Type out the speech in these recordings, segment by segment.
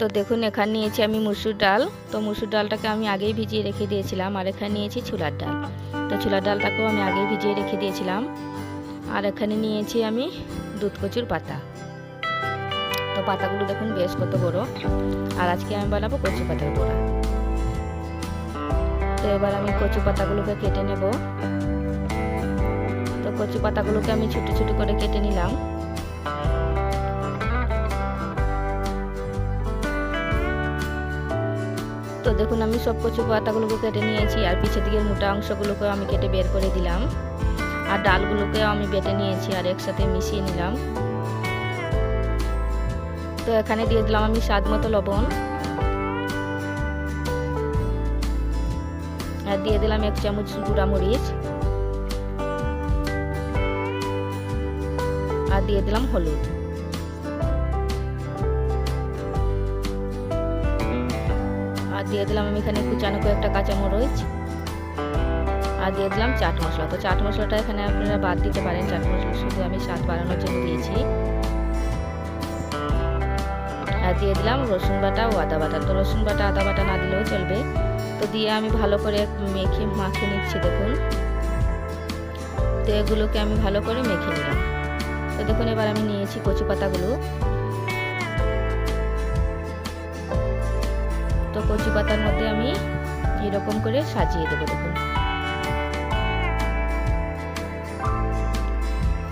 তো দেখুন এখানে নিয়েছি আমি মুসুর ডাল। তো মুসুর ডালটাকে আমি আগেই ভিজিয়ে রেখে দিয়েছিলাম। আর এখানে নিয়েছি ছোলার ডাল। তো ছোলার ডালটাকেও আমি আগেই ভিজিয়ে রেখে দিয়েছিলাম। আর এখানে নিয়েছি আমি দুধ কচুর পাতা। তো পাতাগুলো দেখুন বেশ কত বড়। আর আজকে আমি বানাবো কচু পাতার বড়া। তো এবার আমি কচু পাতাগুলোকে কেটে নেব। তো কচু পাতাগুলোকে আমি ছোট ছোট করে কেটে নিলাম। তো দেখুন আমি সব কচু পাতাগুলোকে কেটে নিয়েছি। আর পিছের দিকের মোটা অংশগুলোকে আমি কেটে বের করে দিলাম। আর ডালগুলোকেও আমি বেটে নিয়েছি আর একসাথে মিশিয়ে নিলাম। তো এখানে দিয়ে দিলাম আমি স্বাদ মতো লবণ। আর দিয়ে দিলাম 1 চামচ গুঁড়া মরিচ। আর দিয়ে দিলাম হলুদ। আর দিয়ে দিলাম আমি এখানে কুচানো কয়েকটা কাঁচামরিচ। আর দিয়ে দিলাম চাট মশলা। তো চাট মশলাটা এখানে আপনারা বাদ দিতে পারেন, চাট মশলা শুধু আমি স্বাদ বাড়ানোর জন্য দিয়েছি। আর দিয়ে দিলাম রসুন বাটা ও আদা বাটা। তো রসুন বাটা আদা বাটা না দিলেও চলবে। তো দিয়ে আমি ভালো করে মাখিয়ে নিচ্ছি দেখুন। তো এগুলোকে আমি ভালো করে মেখে নিলাম। তো দেখুন এবার আমি নিয়েছি কচু পাতাগুলো। তো কচু পাতার মধ্যে আমি এরকম করে সাজিয়ে দেবো দেখুন।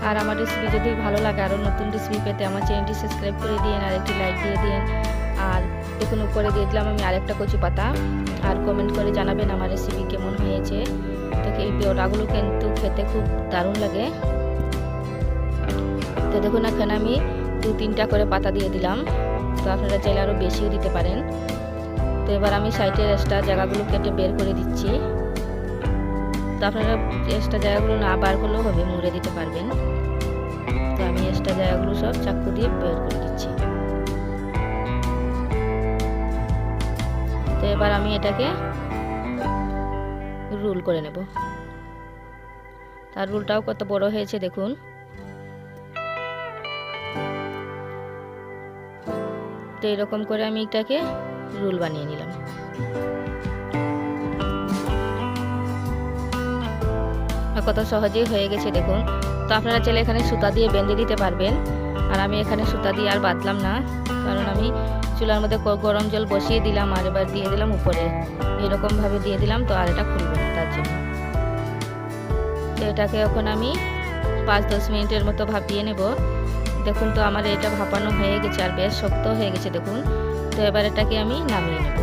আর আমার রেসিপি যদি ভালো লাগে, আরও নতুন রেসিপি পেতে আমার চ্যানেলটি সাবস্ক্রাইব করে দিন আর একটি লাইক দিয়ে দিন। আর দেখুন উপরে দিয়ে দিলাম আমি আরেকটা কচু পাতা। আর কমেন্ট করে জানাবেন আমার রেসিপি কেমন হয়েছে। তো এই বড়াগুলো কিন্তু খেতে খুব দারুণ লাগে। তো দেখুন এখানে আমি 2-3টা করে পাতা দিয়ে দিলাম। তো আপনারা চাইলে আরও বেশিও দিতে পারেন। তো এবার আমি সাইডের এক্সট্রা জায়গাগুলো কেটে বের করে দিচ্ছি। তো আপনারা এক্সট্রা জায়গাগুলো না বার করলেও হবে, মুড়ে দিতে পারবেন। তো আমি এক্সট্রা জায়গাগুলো সব চাকু দিয়ে বের করে দিচ্ছি। তো এবার আমি এটাকে রোল করে নেব। তার রোলটাও কত বড় হয়েছে দেখুন। তো এরকম করে আমি এটাকে রোল বানিয়ে নিলাম। কত সহজেই হয়ে গেছে দেখুন। তো আপনারা চাইলে এখানে সুতা দিয়ে বেঁধে দিতে পারবেন। আর আমি এখানে সুতা দিয়ে আর বাঁধলাম না, কারণ আমি চুলার মধ্যে গরম জল বসিয়ে দিলাম। আর এবার দিয়ে দিলাম উপরে, এরকম ভাবে দিয়ে দিলাম। তো আর এটা খুলবে না তার জন্য। তো এটাকে এখন আমি 5-10 মিনিটের মতো ভাপিয়ে নেব। দেখুন তো আমার এটা ভাপানো হয়ে গেছে আর বেশ শক্ত হয়ে গেছে দেখুন। তো এবার এটাকে আমি নামিয়ে নেব।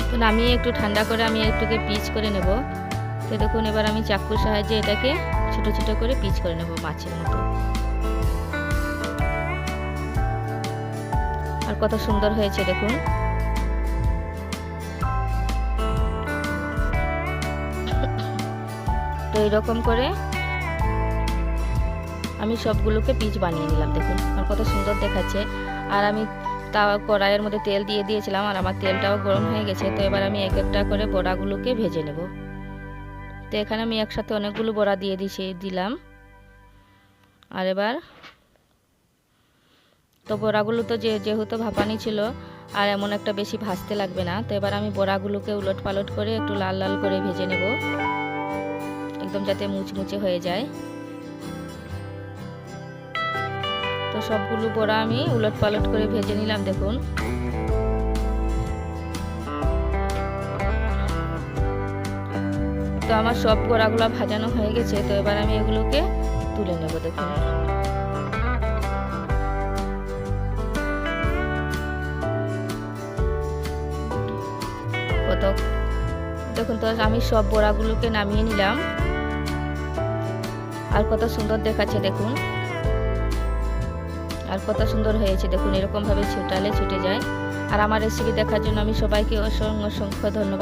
তো নামিয়ে একটু ঠান্ডা করে আমি একটুকে পিচ করে নেব। তো দেখুন এবার আমি চাকুর সাহায্যে এটাকে ছোট ছোট করে পিচ করে নেব মাছের মতো। আর কত সুন্দর হয়েছে দেখুন। তো এইরকম করে আমি সবগুলোকে পিচ বানিয়ে নিলাম দেখুন। আর কত সুন্দর দেখাচ্ছে। আর আমি কড়াইয়ের মধ্যে তেল দিয়ে দিয়েছিলাম আর আমার তেলটাও গরম হয়ে গেছে। তো এবার আমি এক একটা করে বড়াগুলোকে ভেজে নেব। তো এখানে আমি একসাথে অনেকগুলো বড়া দিয়ে দিলাম। আর এবার তো বড়াগুলো তো যেহেতু ভাপানি ছিল আর এমন একটা বেশি ভাজতে লাগবে না। তো এবার আমি বড়াগুলোকে উলট পালট করে একটু লাল লাল করে ভেজে নেব, একদম যাতে মুচমুচে হয়ে যায়। তো সবগুলো বড়া আমি উলট পালট করে ভেজে নিলাম দেখুন। তো আমার সব বড়াগুলো ভাজানো হয়ে গেছে। তো এবার আমি এগুলোকে তুলে নেব দেখুন। দেখুন তো আমি সব বড়াগুলোকে নামিয়ে নিলাম। আর কত সুন্দর দেখাচ্ছে দেখুন। আর কত সুন্দর হয়েছে দেখুন। এরকম ভাবে ছুটালে ছুটে যায়। আর আমার রেসিপি দেখার জন্য আমি সবাইকে অসংখ্য ধন্যবাদ।